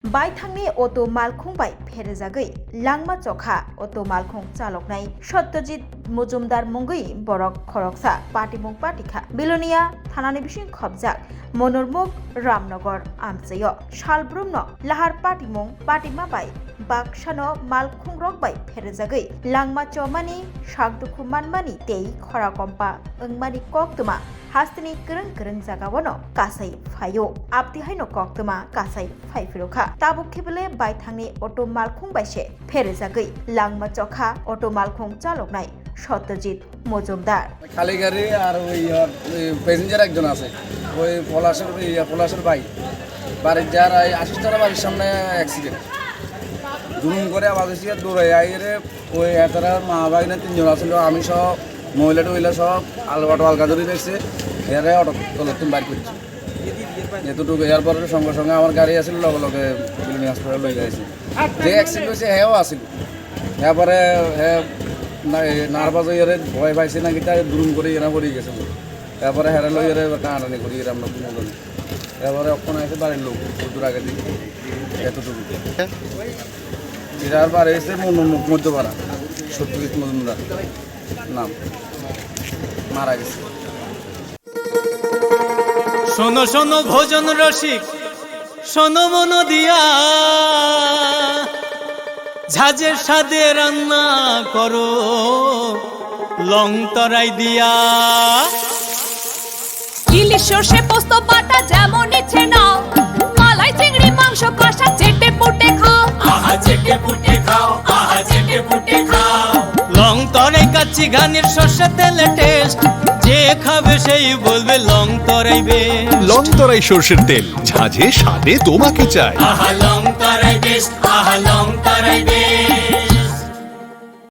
बायथांनि अट' मालखुं bye फेरेजागै लांमा चखा अट' मालखुं चालकनाय सत्यजित मजुमदार मुंगै बरक खरकसा पाटिमुं पाटिखा बिलोनिया थानानि बिसिं खबजाक मनोरमुग रामनगर आमचेय सालब्रुमनो लाहार पाटिमुं पाटिमा bye बाक्सानो मालखुं रक बाय फेरेजागै लांमा चमानि सागदुखु मानमानि तेई खराकम्पा ओंमानि कक्तमा हास्तिनि गोरों गोरों जागावनो कासाई फायो आपतिहायनो कक्तमा कासाई फाइफिरोखा ताबुक खेबले बायथांनि अट' मालखुं बायसे फेरेजागै लांमा चखा अट' मालखुं चालकनाय সত্যজিৎ মজুমদার খালি গাড়ি আর ওই প্যাসেঞ্জার একজন আছে ওই পলাশের ভাই বাড়ির যার আসিস্টার বাড়ির সামনে অ্যাক্সিডেন্ট জুম করে আবার এসে দৌড়ে আইরে ওই এতারা মা ভাই না তিনজন আসলো আমি সব মহিলা টহিলা সব অটো আলগা ধরে দেখছে এরা অটো তলতুন বাইর করছে এতটুকু এর পরে সঙ্গে সঙ্গে আমার গাড়ি আসছিল লগে লগে বিলনি হাসপাতালে লই যাইছে যে অ্যাক্সিডেন্ট হয়েছে হ্যাঁও আসিল এরপরে হ্যাঁ নার্ভাস হয়ে ভয় পাইছে নাকি তাই দুরুম করে এরা পড়ে গেছে তারপরে হেরা লই টানাটানি করি এরা আমরা কোনো এরপরে অক্ষণ আছে বাড়ির লোক দূর আগে দিকে এতটুকু এরার বাড়ি এসে মধ্যপাড়া সত্যজিৎ মজুমদার নাম মারা গেছে। শোনো শোনো ভোজন রসিক শোনো মন দিয়া ঝাঁঝের সাদে রান্না করো লং তরাই দিয়া ইলিশ সর্ষে পোস্ত বাটা যেমন ইচ্ছে নাও মালাই চিংড়ি মাংস কষা চেটে পুটে খাও আহা চেটে পুটে খাও আহা চেটে পুটে খাও লং তরাই কাচ্চি ঘানির সর্ষে তেলে টেস্ট যে খাবে সেই বলবে লং তরাই বেশ লং তরাই সর্ষের তেল ঝাঁঝে স্বাদে তোমাকে চাই আহা লং তরাই বেশ আহা লং তরাই বেশ